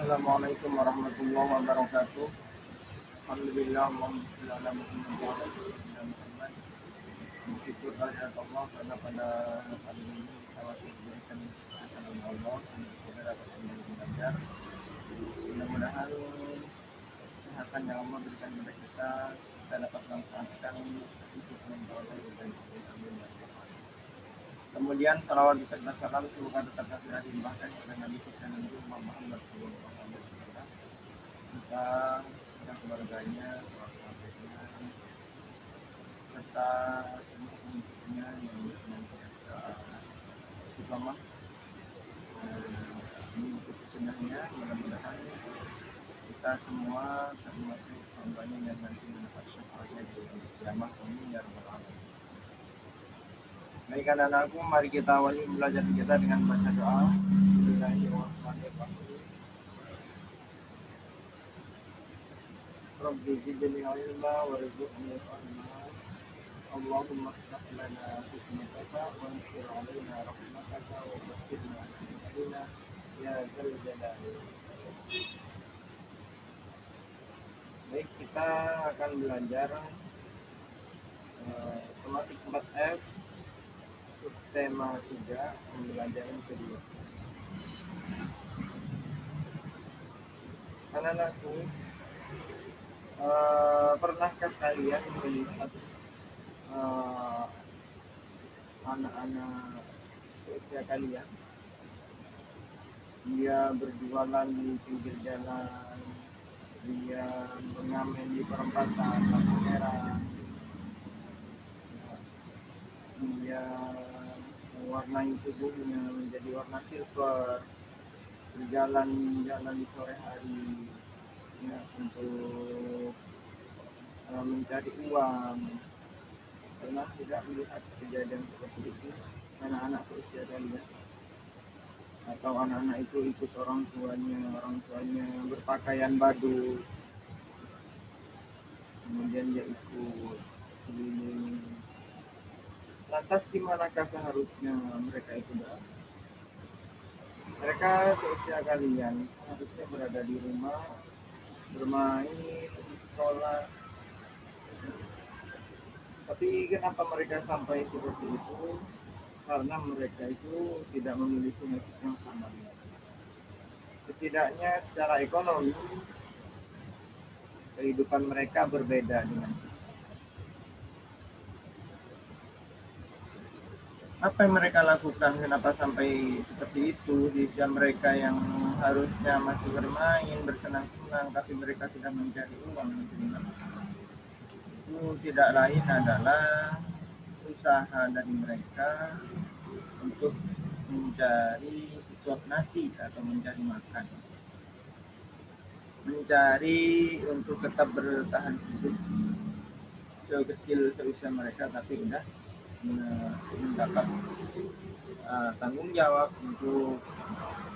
Assalamualaikum warahmatullahi wabarakatuh. Alhamdulillah, Muhammad. Bersyukur kehadirat Allah karena pada kali ini kita masih diberikan kesempatan oleh Allah untuk kita dapat kembali belajar. Mudah-mudahan kesehatan yang Allah berikan kepada kita dapat manfaatkan untuk memperoleh kebaikan. Amin. Kemudian salawat beserta salam semoga tetap dilimpahkan kepada Nabi kita Muhammad SAW, kita dan keluarganya, keluarganya, serta semua pengikutnya yang senantiasa istiqomah mengikuti sunnahnya. Mudah-mudahan kita semua termasuk hambanya yang nanti mendapat syafaatnya di kiamat. Amin ya rabbal alamin. Baik anak-anakku, mari kita awali belajar kita dengan baca doa. Bismillahirrahmanirrahim. Rabbi zidni ilma warzuqni fahma. Allahumma iftah lana hikmataka wa anshur alaina rahmataka wa baghfirna alaina ya dzal jalali. Baik, kita akan belajar tematik 4F tema 3 pembelajaran kedua. Anak-anakku, pernahkah kalian melihat anak-anak seusia kalian dia berjualan di pinggir jalan, dia mengamen di perempatan lampu merah, dia mewarnai tubuhnya menjadi warna silver, berjalan-jalan di sore hari ya, untuk mencari uang? Pernah tidak melihat kejadian seperti itu anak-anak seusia kalian? Atau anak-anak itu ikut orang tuanya berpakaian badut, kemudian dia ikut keliling. Lantas di manakah seharusnya mereka itu berada? Mereka seusia kalian harusnya berada di rumah, bermain, di sekolah. Tapi kenapa mereka sampai seperti itu? Karena mereka itu tidak memiliki nasib yang sama. Setidaknya secara ekonomi kehidupan mereka berbeda dengan kita. Apa yang mereka lakukan? Kenapa sampai seperti itu? Di usia mereka yang harusnya masih bermain, bersenang-senang, tapi mereka tidak mencari uang. Itu tidak lain adalah usaha dari mereka untuk mencari sesuap nasi atau mencari makan, mencari untuk tetap bertahan hidup. Sekecil seusia mereka tapi udah mendapat tanggung jawab untuk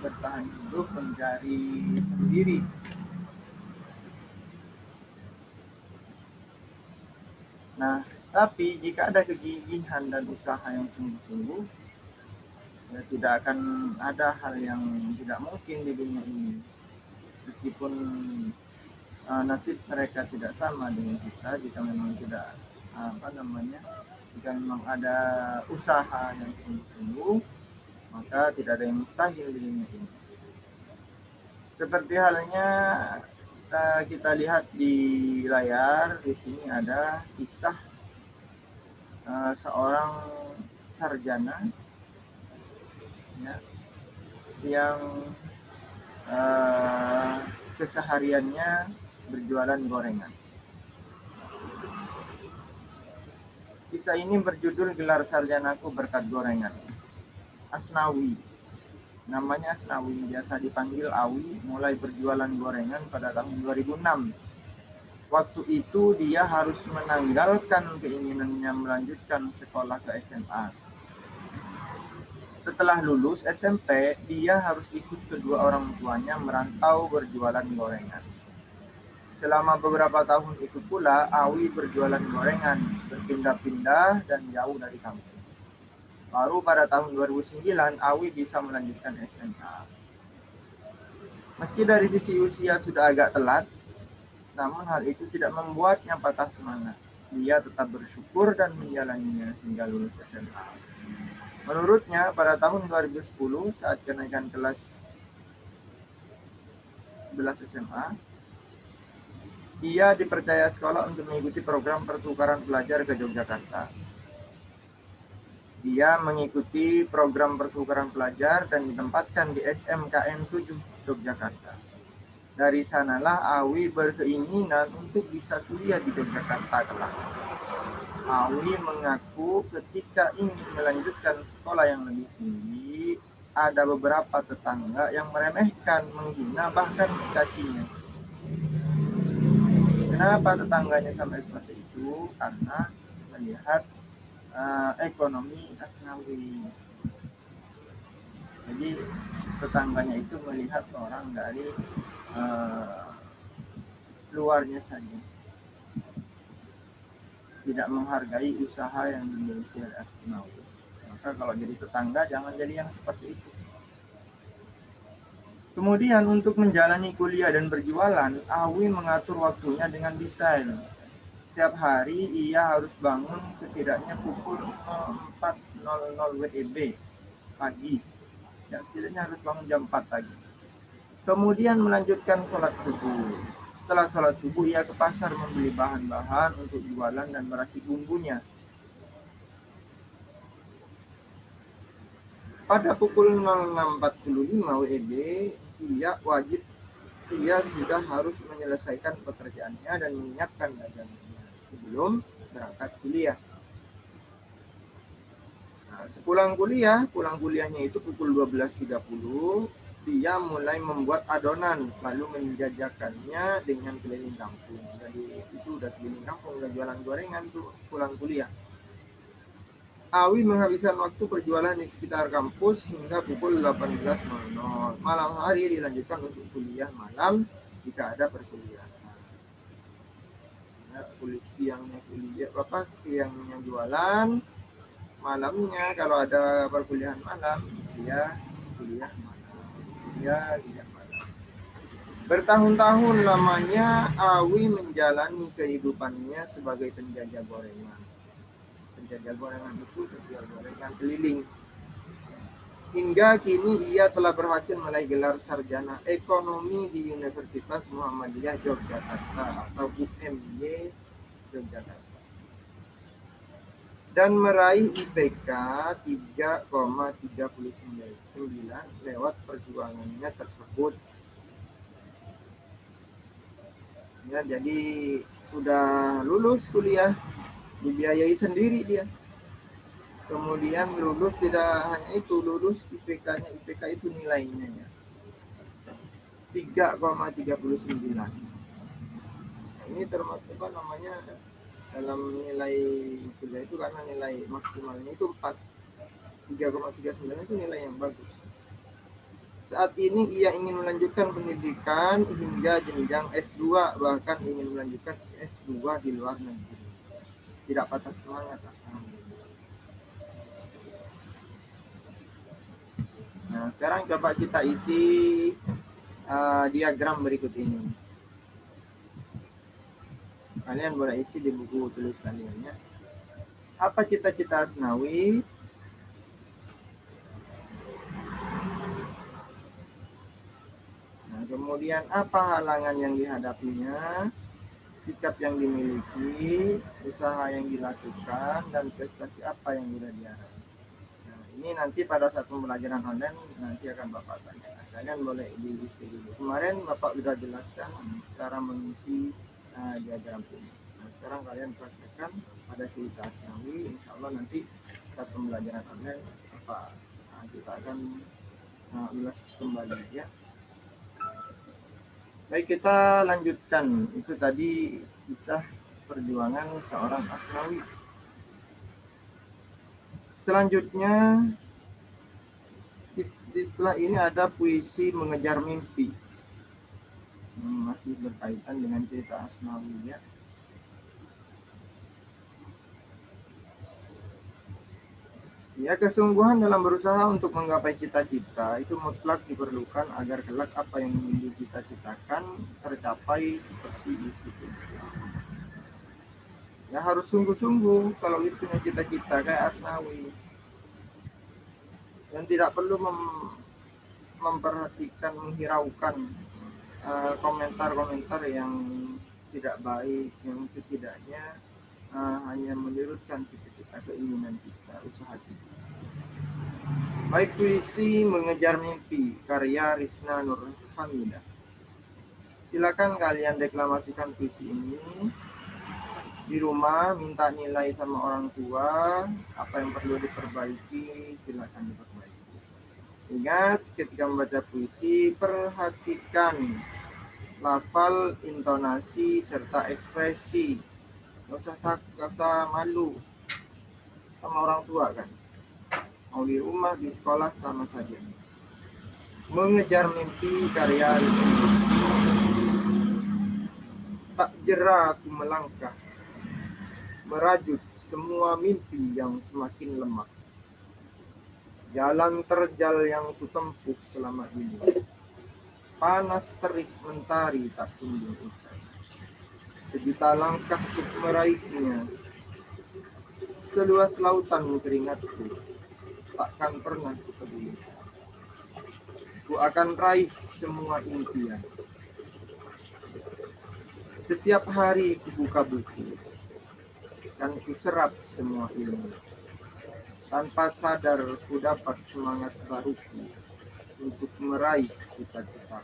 bertahan hidup, mencari sendiri. Nah, tapi jika ada kegigihan dan usaha yang sungguh-sungguh, ya tidak akan ada hal yang tidak mungkin di dunia ini. Meskipun nasib mereka tidak sama dengan kita, jika memang tidak jika memang ada usaha yang sungguh-sungguh, maka tidak ada yang mustahil di dunia ini. Seperti halnya kita lihat di layar, di sini ada kisah seorang sarjana ya, yang kesehariannya berjualan gorengan. Kisah ini berjudul Gelar Sarjanaku Berkat Gorengan. Asnawi, namanya Asnawi, biasa dipanggil Awi, mulai berjualan gorengan pada tahun 2006. Waktu itu dia harus menanggalkan keinginannya melanjutkan sekolah ke SMA. Setelah lulus SMP, dia harus ikut kedua orang tuanya merantau berjualan gorengan. Selama beberapa tahun itu pula, Awi berjualan gorengan, berpindah-pindah dan jauh dari kampung. Baru pada tahun 2009, Awi bisa melanjutkan SMA. Meski dari sisi usia sudah agak telat, namun hal itu tidak membuatnya patah semangat. Dia tetap bersyukur dan menjalaninya hingga lulus SMA. Menurutnya, pada tahun 2010 saat kenaikan kelas 11 SMA, ia dipercaya sekolah untuk mengikuti program pertukaran pelajar ke Yogyakarta. Dia mengikuti program pertukaran pelajar dan ditempatkan di SMKN 7 Yogyakarta. Dari sanalah Awi berkeinginan untuk bisa kuliah di Yogyakarta kelak. Awi mengaku ketika ingin melanjutkan sekolah yang lebih tinggi, ada beberapa tetangga yang meremehkan, menghina, bahkan mencacinya. Kenapa tetangganya sampai seperti itu? Karena melihat ekonomi Asnawi. Jadi tetangganya itu melihat orang dari luarnya saja, tidak menghargai usaha yang dimiliki oleh Asnawi. Maka kalau jadi tetangga jangan jadi yang seperti itu. Kemudian untuk menjalani kuliah dan berjualan, Awi mengatur waktunya dengan detail. Setiap hari ia harus bangun setidaknya pukul 04.00 WIB pagi. Dan setidaknya harus bangun jam 4 pagi. Kemudian melanjutkan sholat subuh. Setelah sholat subuh, ia ke pasar membeli bahan-bahan untuk jualan dan meracik bumbunya. Pada pukul 06.45 WIB, ia sudah harus menyelesaikan pekerjaannya dan menyiapkan dagangannya sebelum berangkat kuliah. Nah, pulang kuliahnya itu pukul 12.30, dia mulai membuat adonan, lalu menjajakannya dengan keliling kampung. Jadi itu udah keliling kampung, udah jualan gorengan tuh pulang kuliah. Awi menghabiskan waktu perjualan di sekitar kampus hingga pukul 18.00. Malam hari dilanjutkan untuk kuliah malam jika ada perkuliahan. Ya, siangnya jualan, malamnya kalau ada perkuliahan malam, dia kuliah malam. Bertahun-tahun lamanya Awi menjalani kehidupannya sebagai penjajah gorengan. Penjajah gorengan itu penjual gorengan keliling. Hingga kini ia telah berhasil meraih gelar sarjana ekonomi di Universitas Muhammadiyah Yogyakarta atau UMY Yogyakarta. Dan meraih IPK 3,39 lewat perjuangannya tersebut. Ya, jadi sudah lulus kuliah, dibiayai sendiri dia. Kemudian lulus, tidak hanya itu, lulus IPK-nya, IPK itu nilainya ya 3,39. Ini termasuk apa namanya, dalam nilai kuliah itu karena nilai maksimalnya itu 4. 3,39 itu nilai yang bagus. Saat ini ia ingin melanjutkan pendidikan hingga jenjang S2, bahkan ingin melanjutkan S2 di luar negeri. Tidak patah semangat. Nah, sekarang coba kita isi diagram berikut ini. Kalian boleh isi di buku tulis kalian ya. Apa cita-cita Asnawi? Nah, kemudian apa halangan yang dihadapinya? Sikap yang dimiliki, usaha yang dilakukan, dan prestasi apa yang sudah diharapkan. Nah, ini nanti pada saat pembelajaran online nanti akan Bapak tanya. Kalian boleh diisi dulu. Kemarin Bapak sudah jelaskan cara mengisi diagram ini. Nah, sekarang kalian praktekkan pada cerita Asnawi. Insya Allah nanti saat pembelajaran online kita akan ulas kembali ya. Baik, kita lanjutkan. Itu tadi kisah perjuangan seorang Asnawi. Selanjutnya, setelah ini ada puisi mengejar mimpi. Masih berkaitan dengan cerita Asnawi ya. Ya, kesungguhan dalam berusaha untuk menggapai cita-cita itu mutlak diperlukan agar kelak apa yang ingin dicita-citakan tercapai seperti itu. Ya harus sungguh-sungguh kalau itu punya cita-cita kayak Asnawi. Dan tidak perlu memperhatikan, menghiraukan komentar-komentar yang tidak baik, yang setidaknya hanya menyurutkan cita-cita, keinginan kita, usaha kita. Baik puisi Mengejar Mimpi karya Risna Nur Hamidah. Silakan kalian deklamasikan puisi ini di rumah, minta nilai sama orang tua, apa yang perlu diperbaiki silakan diperbaiki. Ingat ketika membaca puisi perhatikan lafal, intonasi serta ekspresi. Gak usah malu sama orang tua kan. Mau di rumah, di sekolah sama saja. Mengejar Mimpi karya Risna. Tak jera aku melangkah, merajut semua mimpi yang semakin lemah. Jalan terjal yang kutempuh selama ini, panas terik mentari tak kunjung usai. Sejuta langkah untuk meraihnya, seluas lautan keringatku, takkan pernah kupeduli. Ku akan raih semua impian. Setiap hari kubuka buku dan kuserap semua ilmu. Tanpa sadar ku dapat semangat baruku untuk meraih cita-cita.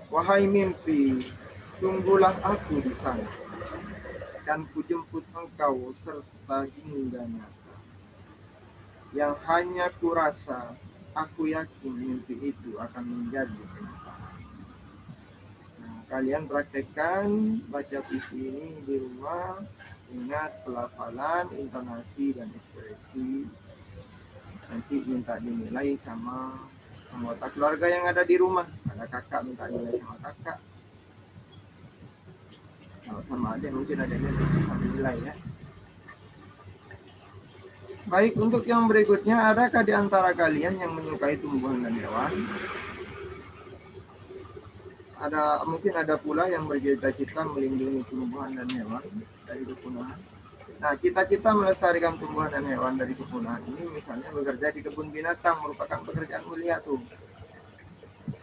Wahai mimpi, tunggulah aku di sana dan kujemput engkau serta hingga nyata. Yang hanya kurasa, aku yakin mimpi itu akan menjadi kenyataan. Nah, kalian praktekkan baca puisi ini di rumah. Ingat pelafalan, intonasi, dan ekspresi. Nanti minta dinilai sama anggota keluarga yang ada di rumah. Ada kakak, minta nilai sama kakak. Kalau sama adik mungkin adanya bisa nilai ya. Baik, untuk yang berikutnya, adakah di antara kalian yang menyukai tumbuhan dan hewan? Mungkin ada pula yang bercita-cita melindungi tumbuhan dan hewan dari kepunahan. Nah, cita-cita melestarikan tumbuhan dan hewan dari kepunahan ini misalnya bekerja di kebun binatang merupakan pekerjaan mulia tuh.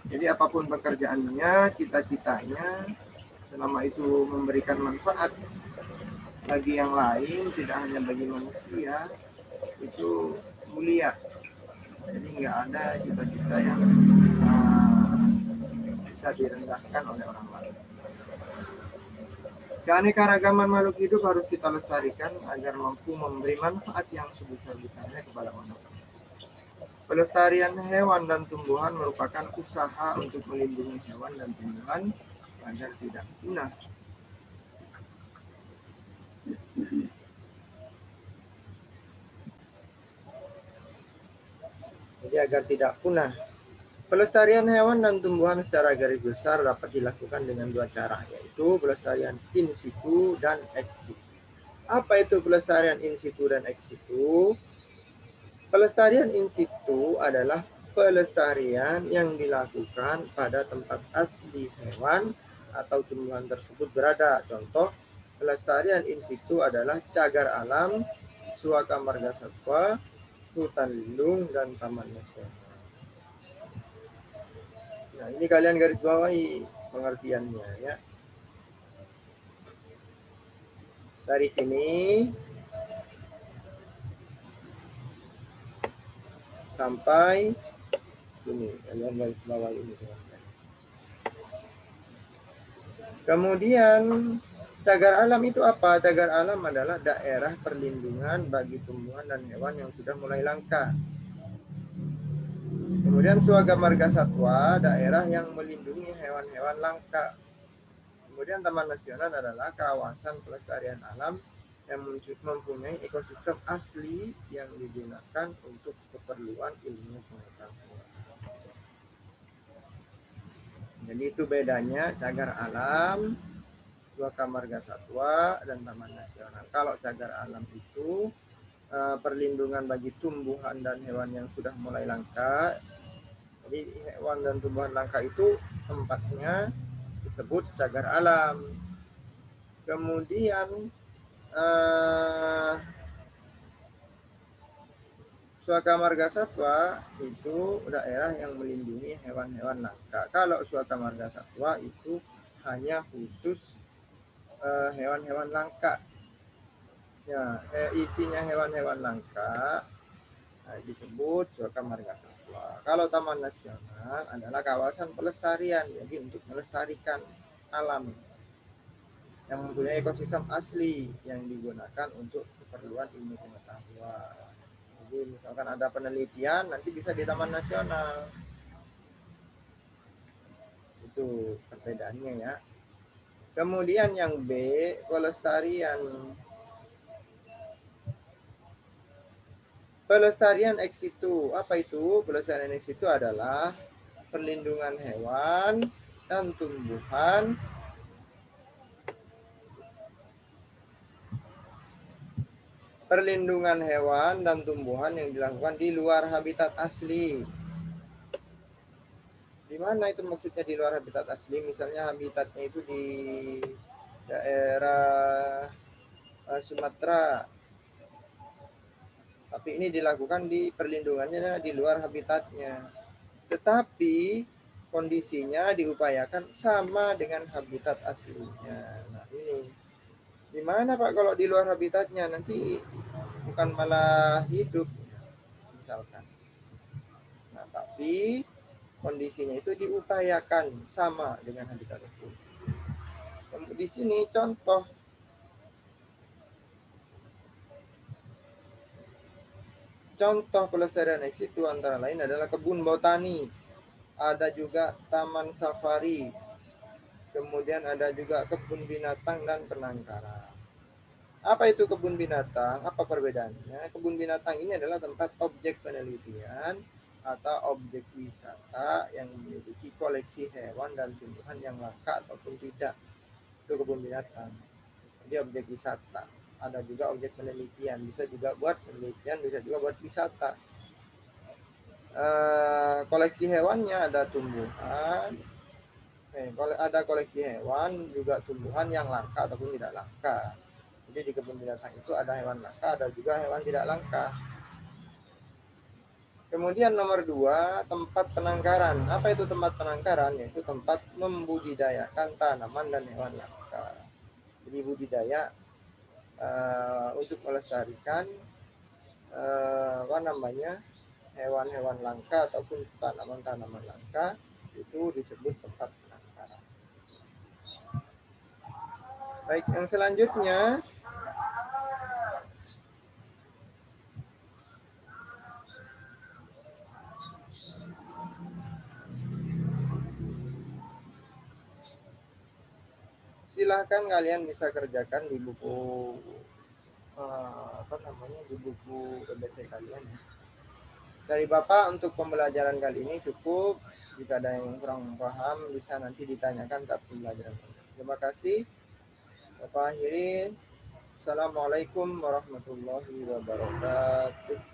Jadi apapun pekerjaannya, cita-citanya selama itu memberikan manfaat bagi yang lain, tidak hanya bagi manusia, itu mulia. Jadi nggak ada cita-cita yang bisa direndahkan oleh orang lain. Keanekaragaman makhluk hidup harus kita lestarikan agar mampu memberi manfaat yang sebesar-besarnya kepada manusia. Pelestarian hewan dan tumbuhan merupakan usaha untuk melindungi hewan dan tumbuhan agar tidak punah. Jadi agar tidak punah. Pelestarian hewan dan tumbuhan secara garis besar dapat dilakukan dengan dua cara, yaitu pelestarian in situ dan ex situ. Apa itu pelestarian in situ dan ex situ? Pelestarian in situ adalah pelestarian yang dilakukan pada tempat asli hewan atau tumbuhan tersebut berada. Contoh, pelestarian in situ adalah cagar alam, suaka marga satwa, hutan lindung, dan taman nasional. Nah, ini kalian garis bawahi pengertiannya ya. Dari sini sampai ini kalian garis bawahi ini. Kemudian cagar alam itu apa? Cagar alam adalah daerah perlindungan bagi tumbuhan dan hewan yang sudah mulai langka. Kemudian suaka marga satwa, daerah yang melindungi hewan-hewan langka. Kemudian taman nasional adalah kawasan pelestarian alam yang mempunyai ekosistem asli yang digunakan untuk keperluan ilmu pengetahuan. Jadi itu bedanya cagar alam, suaka marga satwa, dan taman nasional. Kalau cagar alam itu perlindungan bagi tumbuhan dan hewan yang sudah mulai langka. Jadi hewan dan tumbuhan langka itu tempatnya disebut cagar alam. Kemudian Suaka Marga Satwa itu daerah yang melindungi hewan-hewan langka. Kalau Suaka Marga Satwa itu hanya khusus hewan-hewan langka. Ya, isinya hewan-hewan langka disebut Suaka Marga Satwa. Kalau Taman Nasional adalah kawasan pelestarian, jadi untuk melestarikan alam yang mempunyai ekosistem asli yang digunakan untuk keperluan ilmu pengetahuan. Jadi misalkan ada penelitian nanti bisa di Taman Nasional. Itu perbedaannya ya. Kemudian yang B, pelestarian. Pelestarian ex situ. Apa itu? Pelestarian ex situ adalah perlindungan hewan dan tumbuhan yang dilakukan di luar habitat asli. Di mana itu maksudnya di luar habitat asli? Misalnya habitatnya itu di daerah Sumatera, tapi ini dilakukan di perlindungannya di luar habitatnya. Tetapi kondisinya diupayakan sama dengan habitat aslinya. Nah ini, gimana Pak kalau di luar habitatnya nanti bukan malah hidup misalkan. Nah tapi kondisinya itu diupayakan sama dengan habitat itu. Di sini contoh pelestarian ex situ antara lain adalah kebun botani, ada juga taman safari, kemudian ada juga kebun binatang dan penangkaran. Apa itu kebun binatang? Apa perbedaannya? Kebun binatang ini adalah tempat objek penelitian atau objek wisata yang memiliki koleksi hewan dan tumbuhan yang langka ataupun tidak. Itu kebun binatang. Jadi objek wisata. Ada juga objek penelitian. Bisa juga buat penelitian, bisa juga buat wisata. Koleksi hewannya ada tumbuhan, ada koleksi hewan, juga tumbuhan yang langka ataupun tidak langka. Jadi di kebun binatang itu ada hewan langka, ada juga hewan tidak langka. Kemudian nomor 2, tempat penangkaran. Apa itu tempat penangkaran? Yaitu tempat membudidayakan tanaman dan hewan langka. Jadi budidaya untuk melestarikan hewan-hewan langka ataupun tanaman-tanaman langka, itu disebut tempat penangkaran. Baik, yang selanjutnya silahkan kalian bisa kerjakan di buku di buku PBT kalian ya. Dari Bapak untuk pembelajaran kali ini cukup. Jika ada yang kurang paham bisa nanti ditanyakan saat pembelajaran. Terima kasih. Bapak akhiri. Assalamualaikum warahmatullahi wabarakatuh.